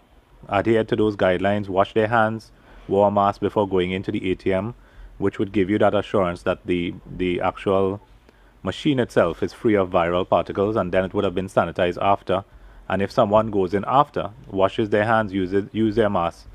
adhered to those guidelines, wash their hands, wore a mask before going into the ATM, which would give you that assurance that the actual machine itself is free of viral particles, and then it would have been sanitized after. And if someone goes in after, washes their hands, use their mask,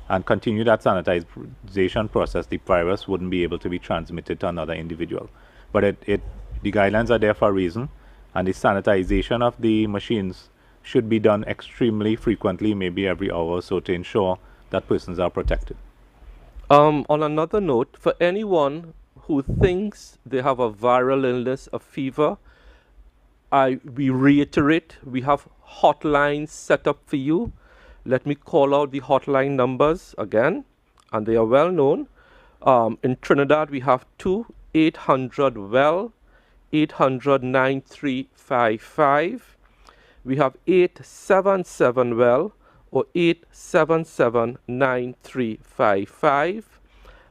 and continue that sanitization process, the virus wouldn't be able to be transmitted to another individual. But the guidelines are there for a reason, and the sanitization of the machines should be done extremely frequently, maybe every hour or so, to ensure that persons are protected. On another note, for anyone who thinks they have a viral illness, a fever, we reiterate, we have hotlines set up for you. Let me call out the hotline numbers again, and they are well known. In Trinidad, we have 800-WELL, 800-9355. We have 877-WELL or 877-9355.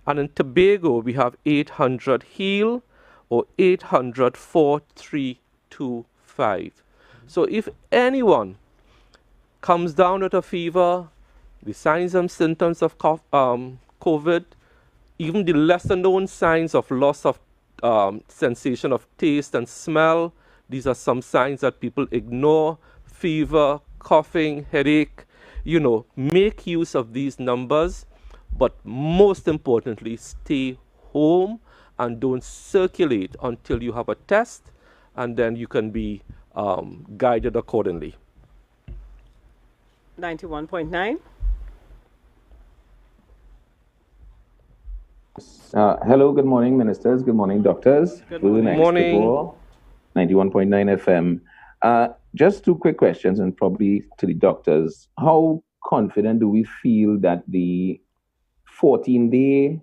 And in Tobago, we have 800-HEAL or 800-4325. So if anyone comes down with a fever, the signs and symptoms of COVID, even the lesser known signs of loss of sensation of taste and smell, these are some signs that people ignore: fever, coughing, headache. Make use of these numbers, but most importantly, stay home and don't circulate until you have a test, and then you can be guided accordingly. 91.9. Hello, good morning, ministers. Good morning, doctors. Good morning. Morning. 91.9 FM. Just two quick questions, and probably to the doctors. How confident do we feel that the 14-day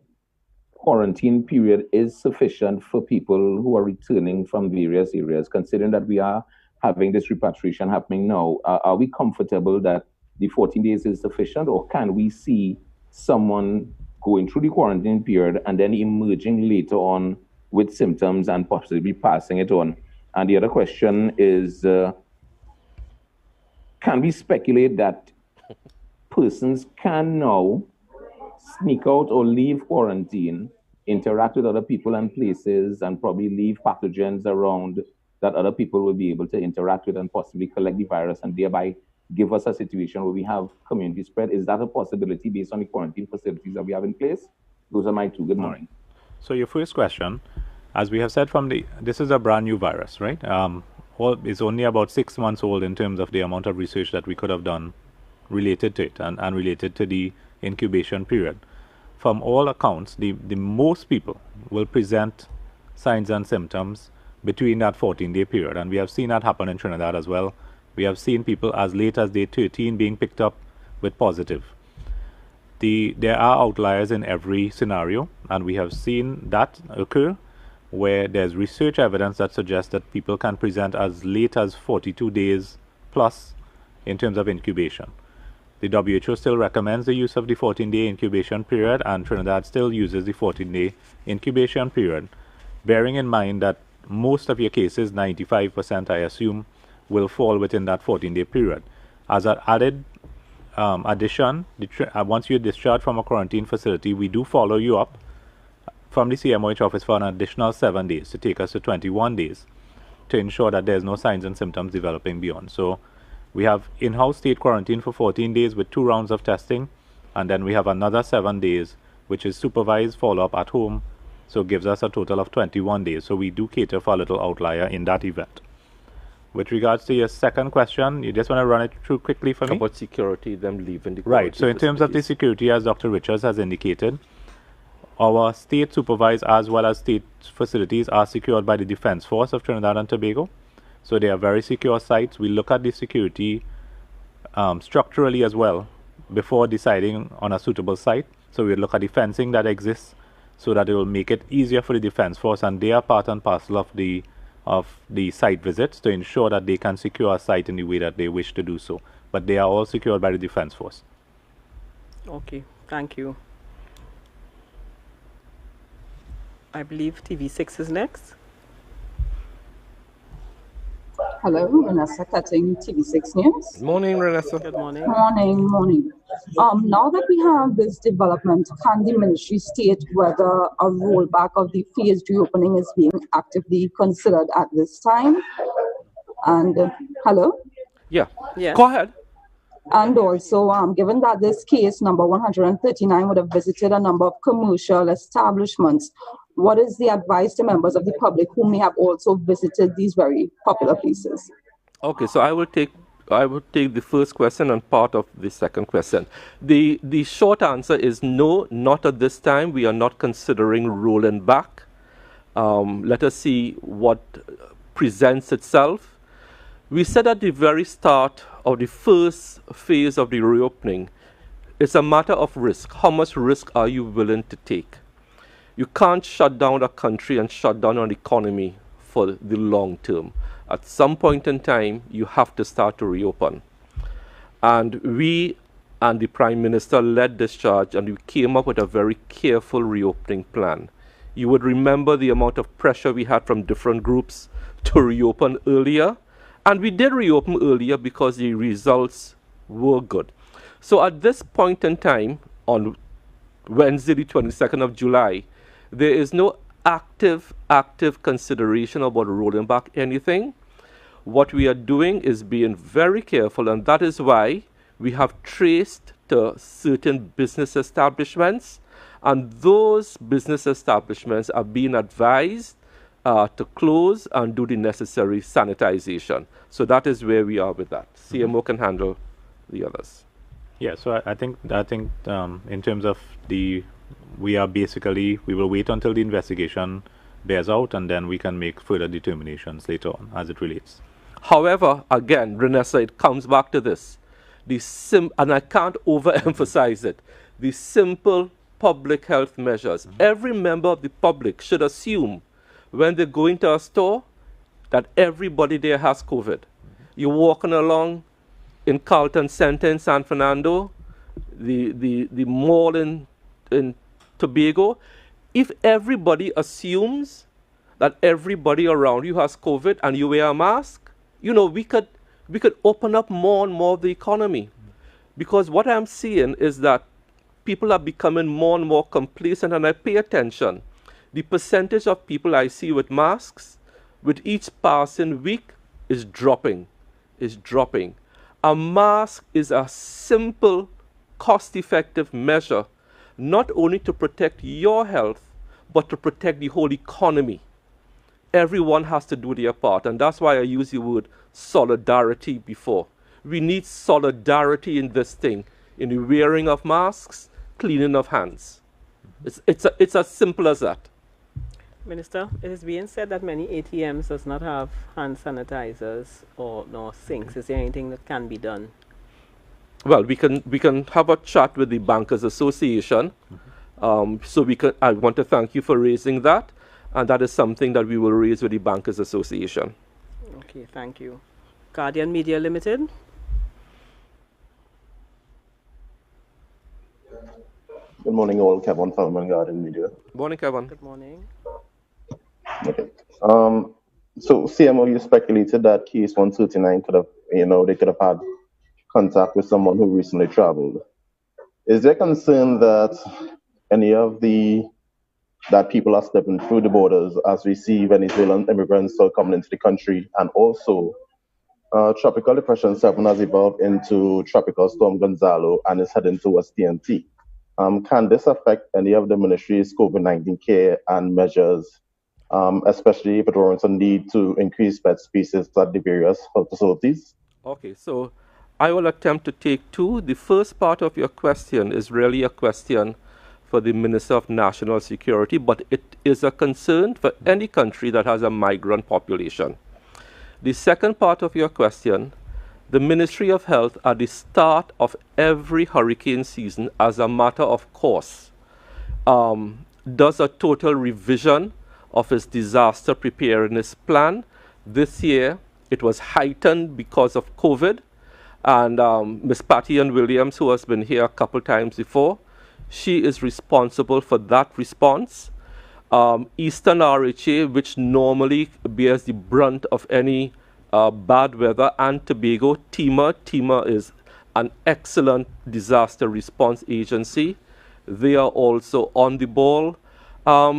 quarantine period is sufficient for people who are returning from various areas, considering that we are having this repatriation happening now? Are we comfortable that the 14 days is sufficient, or can we see someone going through the quarantine period and then emerging later on with symptoms and possibly passing it on? And the other question is, can we speculate that persons can now sneak out or leave quarantine, interact with other people and places, and probably leave pathogens around that other people will be able to interact with and possibly collect the virus and thereby give us a situation where we have community spread? Is that a possibility based on the quarantine facilities that we have in place? Those are my two. Good morning. So your first question, as we have said this is a brand new virus, right? It's only about 6 months old in terms of the amount of research that we could have done related to it and related to the incubation period. From all accounts, the most people will present signs and symptoms between that 14-day period. And we have seen that happen in Trinidad as well. We have seen people as late as day 13 being picked up with positive. There are outliers in every scenario, and we have seen that occur where there's research evidence that suggests that people can present as late as 42 days plus in terms of incubation. The WHO still recommends the use of the 14-day incubation period, and Trinidad still uses the 14-day incubation period, bearing in mind that most of your cases, 95% I assume, will fall within that 14-day period. As an added addition, once you're discharged from a quarantine facility, we do follow you up from the CMOH office for an additional 7 days to take us to 21 days to ensure that there's no signs and symptoms developing beyond. So we have in-house state quarantine for 14 days with 2 rounds of testing, and then we have another 7 days, which is supervised follow-up at home, so it gives us a total of 21 days. So we do cater for a little outlier in that event. With regards to your second question, you just want to run it through quickly for me? About security, them leaving the Right. So in terms of the security, as Dr. Richards has indicated, our state supervised as well as state facilities are secured by the Defense Force of Trinidad and Tobago. So they are very secure sites. We look at the security structurally as well before deciding on a suitable site. So we look at the fencing that exists so that it will make it easier for the Defense Force, and they are part and parcel of the site visits to ensure that they can secure a site in the way that they wish to do so. But they are all secured by the Defense Force. Okay, thank you. I believe TV6 is next. Hello, Vanessa Cutting, TV6 News. Good morning, Renessa. Good morning. Morning. Now that we have this development, can the ministry state whether a rollback of the phased reopening is being actively considered at this time? And hello? Yeah. Yes. Go ahead. And also, given that this case number 139 would have visited a number of commercial establishments, what is the advice to members of the public who may have also visited these very popular places? Okay, so I will take the first question and part of the second question. The short answer is no, not at this time. We are not considering rolling back. Let us see what presents itself. We said at the very start of the first phase of the reopening, it's a matter of risk. How much risk are you willing to take? You can't shut down a country and shut down an economy for the long term. At some point in time, you have to start to reopen. And we and the Prime Minister led this charge, and we came up with a very careful reopening plan. You would remember the amount of pressure we had from different groups to reopen earlier. And we did reopen earlier because the results were good. So at this point in time, on Wednesday, the 22nd of July, there is no active consideration about rolling back anything. What we are doing is being very careful, and that is why we have traced to certain business establishments, and those business establishments are being advised to close and do the necessary sanitization. So that is where we are with that. CMO can handle the others. Yeah, so I think in terms of we will wait until the investigation bears out, and then we can make further determinations later on as it relates. However, again, Renessa, it comes back to this. And I can't overemphasize it, the simple public health measures. Every member of the public should assume when they go into a store that everybody there has COVID. You're walking along in Carlton Center in San Fernando, the mall in Tobago. If everybody assumes that everybody around you has COVID and you wear a mask, we could open up more and more of the economy. Because what I'm seeing is that people are becoming more and more complacent, and I pay attention. The percentage of people I see with masks with each passing week is dropping, A mask is a simple, cost-effective measure, not only to protect your health, but to protect the whole economy. Everyone has to do their part, and that's why I use the word solidarity before. We need solidarity in this thing, in the wearing of masks, cleaning of hands. It's as simple as that. Minister, it is being said that many ATMs does not have hand sanitizers or no sinks. Is there anything that can be done? Well, we can have a chat with the Bankers Association. I want to thank you for raising that, and that is something that we will raise with the Bankers Association. Okay, thank you. Guardian Media Limited. Good morning, all. Kevin from Guardian Media. Morning, Kevin. Good morning. Okay. So CMO, you speculated that case 139 could have, they could have had contact with someone who recently traveled. Is there concern that that people are stepping through the borders as we see Venezuelan immigrants still coming into the country, and also Tropical Depression 7 has evolved into Tropical Storm Gonzalo and is heading towards TNT? Can this affect any of the ministry's COVID-19 care and measures, especially if it warrants a need to increase bed spaces at the various health facilities? Okay, so I will attempt to take two. The first part of your question is really a question for the Minister of National Security, but it is a concern for any country that has a migrant population. The second part of your question, the Ministry of Health at the start of every hurricane season, as a matter of course, does a total revision of its disaster preparedness plan. This year, it was heightened because of COVID, and Ms. Patty Ann Williams, who has been here a couple times before, she is responsible for that response. Eastern RHA, which normally bears the brunt of any bad weather, and Tobago, TIMA is an excellent disaster response agency. They are also on the ball.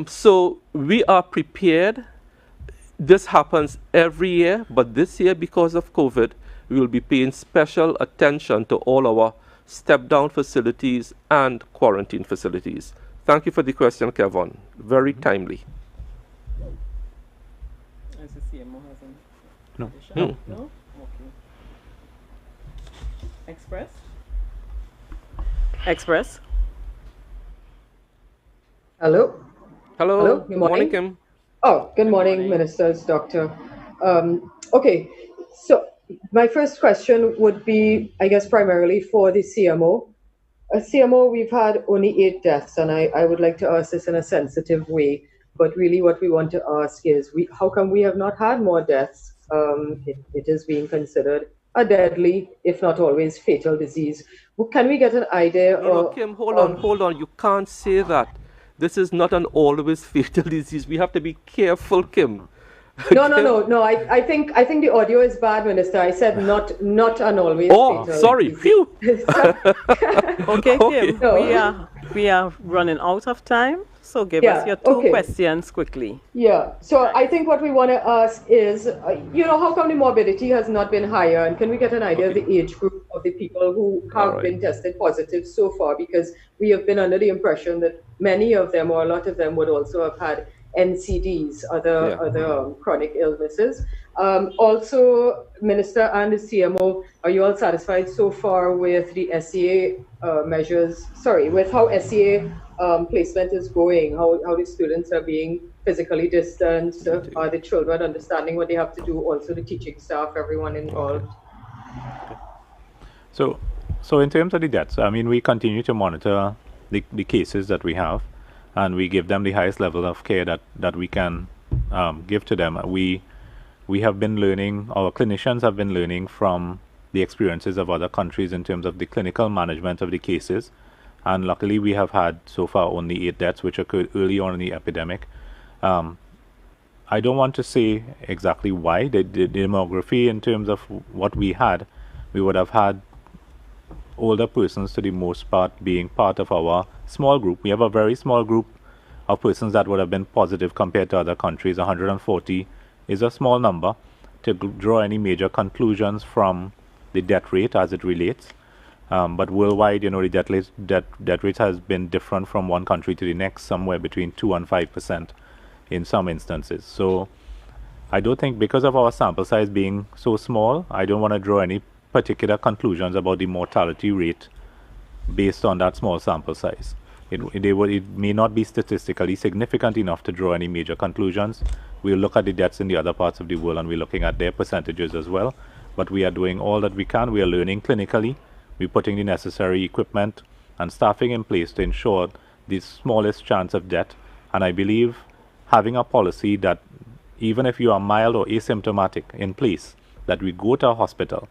So we are prepared. This happens every year, but this year, because of COVID, we will be paying special attention to all our step-down facilities and quarantine facilities. Thank you for the question, Kevin. Very timely. As the CMO has an No. addition? No? Okay. Express? Hello. Hello. Good morning. Kim. Oh, good morning, ministers, doctor. Okay, so my first question would be, I guess, primarily for the CMO. CMO, we've had only 8 deaths, and I would like to ask this in a sensitive way. But really what we want to ask is, how come we have not had more deaths? It is being considered a deadly, if not always fatal disease. Can we get an idea of... Kim, hold on. You can't say that. This is not an always fatal disease. We have to be careful, Kim. No. I think the audio is bad, Minister. I said not an always fatal. Oh, sorry. Phew. Okay, Kim. No. We are running out of time. So give us your two questions quickly. Yeah. So I think what we want to ask is, how come the morbidity has not been higher? And can we get an idea of the age group of the people who have been tested positive so far? Because we have been under the impression that many of them, or a lot of them, would also have had NCDs, other chronic illnesses. Also, Minister and the CMO, are you all satisfied so far with the SCA measures? Sorry, with how SCA placement is going, how the students are being physically distanced, are the children understanding what they have to do, also the teaching staff, everyone involved? So in terms of the deaths, I mean, we continue to monitor the cases that we have, and we give them the highest level of care that we can give to them. We have been learning, our clinicians have been learning from the experiences of other countries in terms of the clinical management of the cases. And luckily, we have had so far only 8 deaths, which occurred early on in the epidemic. I don't want to say exactly why. The demography in terms of what we had, we would have had older persons to the most part being part of our small group. We have a very small group of persons that would have been positive compared to other countries, 140 is a small number to draw any major conclusions from the death rate as it relates. But worldwide, the death rate has been different from one country to the next, somewhere between 2 and 5% in some instances. So I don't think, because of our sample size being so small, I don't want to draw any particular conclusions about the mortality rate based on that small sample size. It may not be statistically significant enough to draw any major conclusions. We'll look at the deaths in the other parts of the world, and we're looking at their percentages as well. But we are doing all that we can. We are learning clinically. We're putting the necessary equipment and staffing in place to ensure the smallest chance of death. And I believe having a policy that even if you are mild or asymptomatic in place, that we go to a hospital.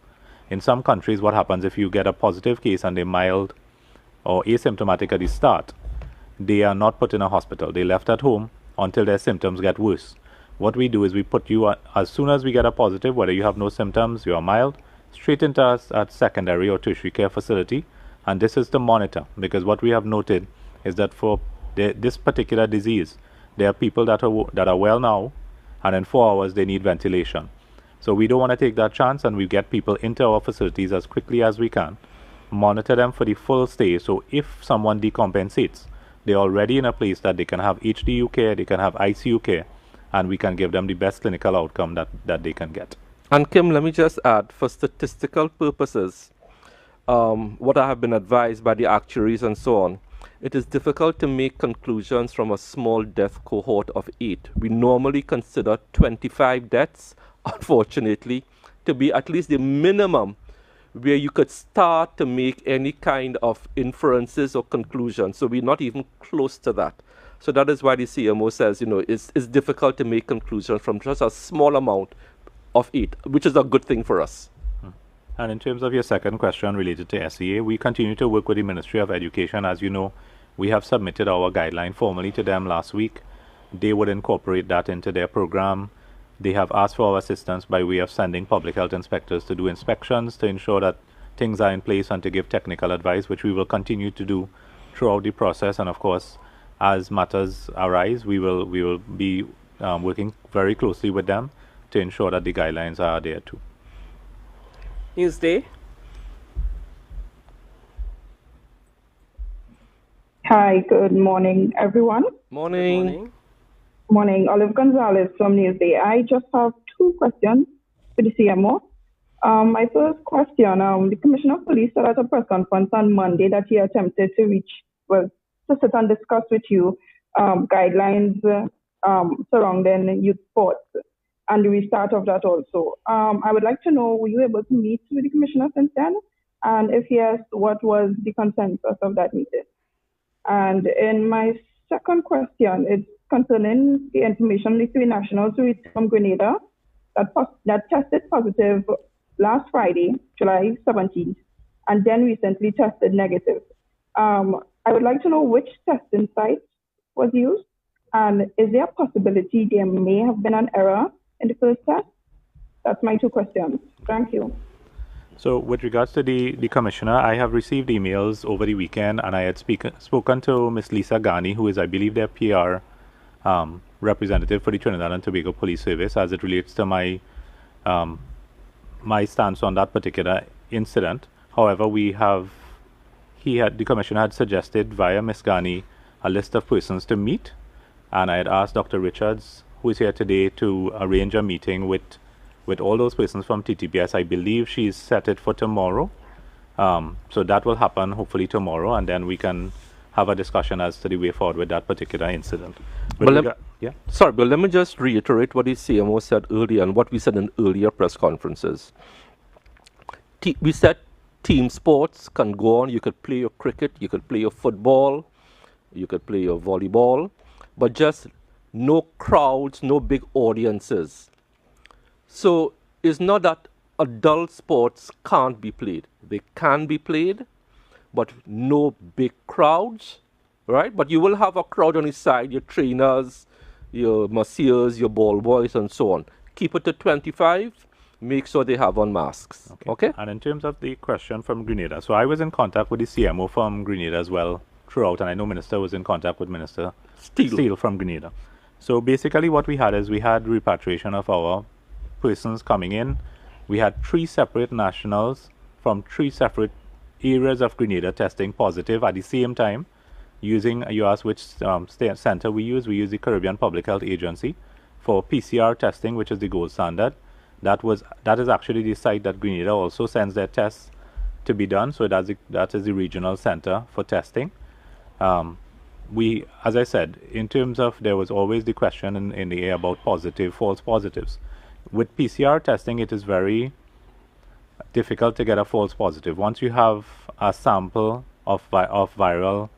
In some countries, what happens if you get a positive case and they're mild or asymptomatic at the start, they are not put in a hospital. They're left at home until their symptoms get worse. What we do is we put you, as soon as we get a positive, whether you have no symptoms, you are mild, straight into a secondary or tertiary care facility. And this is to monitor, because what we have noted is that for this particular disease, there are people that are well now, and in 4 hours they need ventilation. So we don't want to take that chance, and we get people into our facilities as quickly as we can, monitor them for the full stay. So if someone decompensates, they're already in a place that they can have HDU care, they can have ICU care, and we can give them the best clinical outcome that they can get. And Kim, let me just add, for statistical purposes, what I have been advised by the actuaries and so on, it is difficult to make conclusions from a small death cohort of 8. We normally consider 25 deaths, unfortunately, to be at least the minimum where you could start to make any kind of inferences or conclusions. So we're not even close to that. So that is why the CMO says, it's difficult to make conclusions from just a small amount of 8, which is a good thing for us. And in terms of your second question related to SEA, we continue to work with the Ministry of Education. As you know, we have submitted our guideline formally to them last week. They would incorporate that into their program. They have asked for our assistance by way of sending public health inspectors to do inspections to ensure that things are in place and to give technical advice, which we will continue to do throughout the process. And of course, as matters arise, we will be working very closely with them to ensure that the guidelines are there too. Newsday. Hi, good morning, everyone. Morning. Morning, Olive Gonzalez from Newsday. I just have 2 questions for the CMO. My first question, the Commissioner of Police said at a press conference on Monday that he attempted to sit and discuss with you guidelines surrounding youth sports and the restart of that also. I would like to know, were you able to meet with the Commissioner since then? And if yes, what was the consensus of that meeting? And in my second question, it's concerning the information the 3 nationals who returned from Grenada that tested positive last Friday, July 17th, and then recently tested negative. I would like to know which testing site was used, and is there a possibility there may have been an error in the first test? That's my 2 questions. Thank you. So with regards to the Commissioner, I have received emails over the weekend, and I had spoken to Ms. Lisa Ghani, who is, I believe, their PR representative for the Trinidad and Tobago Police Service, as it relates to my stance on that particular incident. However, the Commissioner had suggested via Ms. Ghani a list of persons to meet, and I had asked Dr. Richards, who is here today, to arrange a meeting with all those persons from TTPS. I believe she's set it for tomorrow. So that will happen hopefully tomorrow, and then we can have a discussion as to the way forward with that particular incident. But let me just reiterate what the CMO said earlier and what we said in earlier press conferences. We said team sports can go on. You could play your cricket, you could play your football, you could play your volleyball, but just no crowds, no big audiences. So it's not that adult sports can't be played. They can be played, but no big crowds, right? But you will have a crowd on the side, your trainers, your masseurs, your ball boys, and so on. Keep it to 25. Make sure they have on masks. Okay? And in terms of the question from Grenada, so I was in contact with the CMO from Grenada as well throughout, and I know Minister was in contact with Minister Steele from Grenada. So basically what we had is we had repatriation of our persons coming in. We had 3 separate nationals from 3 separate areas of Grenada testing positive at the same time. Using, you asked which center we use the Caribbean Public Health Agency for PCR testing, which is the gold standard. That is actually the site that Grenada also sends their tests to be done. So that is the regional center for testing. As I said, in terms of, there was always the question in the air about false positives. With PCR testing, it is very difficult to get a false positive. Once you have a sample of viral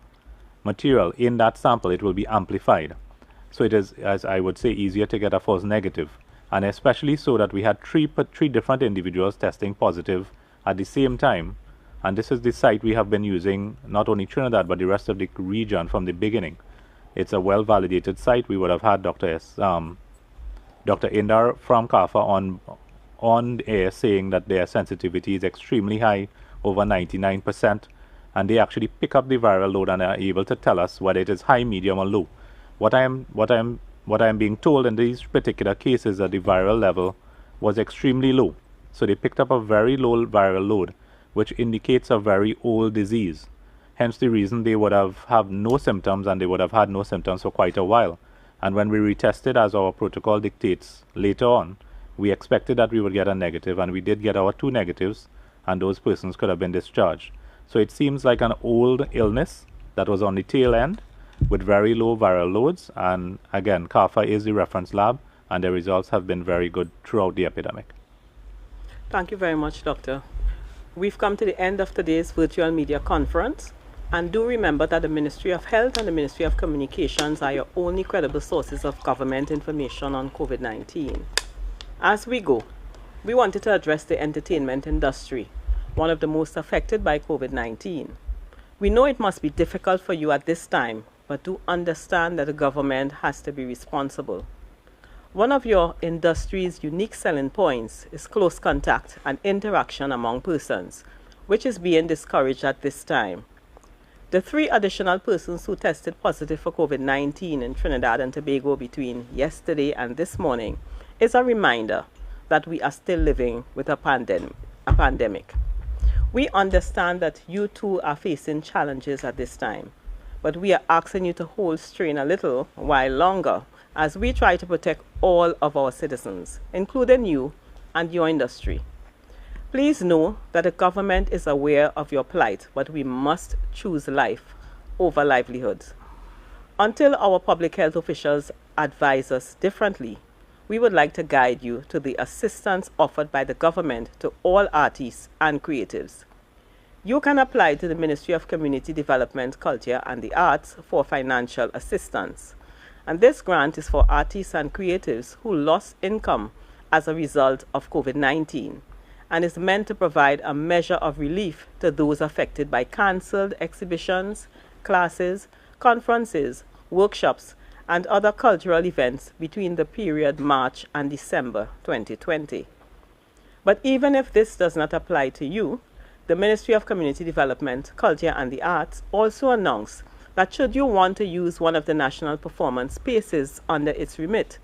material in that sample, it will be amplified. So it is, as I would say, easier to get a false negative. And especially so that we had three different individuals testing positive at the same time. And this is the site we have been using, not only Trinidad, but the rest of the region from the beginning. It's a well-validated site. We would have had Dr. Indar from CAFA on air saying that their sensitivity is extremely high, over 99%. And they actually pick up the viral load and are able to tell us whether it is high, medium, or low. What I am being told in these particular cases that the viral level was extremely low. So they picked up a very low viral load, which indicates a very old disease. Hence the reason they would have no symptoms, and they would have had no symptoms for quite a while. And when we retested, as our protocol dictates later on, we expected that we would get a negative, and we did get our 2 negatives, and those persons could have been discharged. So it seems like an old illness that was on the tail end with very low viral loads. And again, CAFA is the reference lab, and the results have been very good throughout the epidemic. Thank you very much, Doctor. We've come to the end of today's virtual media conference. And do remember that the Ministry of Health and the Ministry of Communications are your only credible sources of government information on COVID-19. As we go, we wanted to address the entertainment industry, one of the most affected by COVID-19. We know it must be difficult for you at this time, but do understand that the government has to be responsible. One of your industry's unique selling points is close contact and interaction among persons, which is being discouraged at this time. The 3 additional persons who tested positive for COVID-19 in Trinidad and Tobago between yesterday and this morning is a reminder that we are still living with a pandemic. We understand that you too are facing challenges at this time, but we are asking you to hold strain a little while longer as we try to protect all of our citizens, including you and your industry. Please know that the government is aware of your plight, but we must choose life over livelihoods. Until our public health officials advise us differently, we would like to guide you to the assistance offered by the government to all artists and creatives. You can apply to the Ministry of Community Development, Culture and the Arts for financial assistance. And this grant is for artists and creatives who lost income as a result of COVID-19 and is meant to provide a measure of relief to those affected by cancelled exhibitions, classes, conferences, workshops, and other cultural events between the period March and December 2020. But even if this does not apply to you, the Ministry of Community Development, Culture and the Arts also announced that should you want to use one of the national performance spaces under its remit,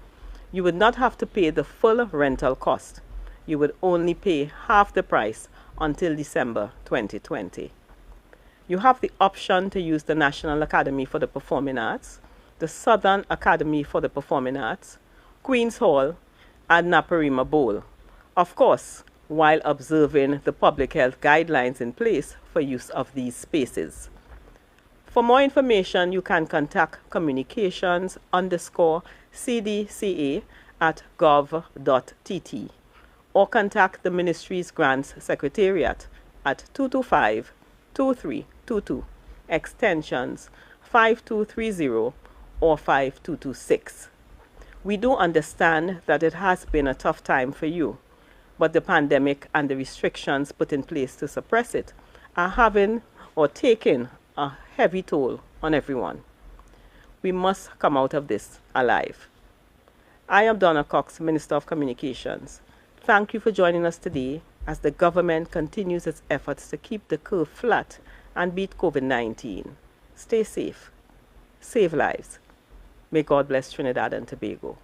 you would not have to pay the full rental cost. You would only pay half the price until December 2020. You have the option to use the National Academy for the Performing Arts, the Southern Academy for the Performing Arts, Queen's Hall, and Naparima Bowl. Of course, while observing the public health guidelines in place for use of these spaces. For more information, you can contact communications_CDCA at gov.tt or contact the Ministry's Grants Secretariat at 225-2322, extensions 5230 or 5226. We do understand that it has been a tough time for you, but the pandemic and the restrictions put in place to suppress it are having or taking a heavy toll on everyone. We must come out of this alive. I am Donna Cox, Minister of Communications. Thank you for joining us today as the government continues its efforts to keep the curve flat and beat COVID-19. Stay safe. Save lives. May God bless Trinidad and Tobago.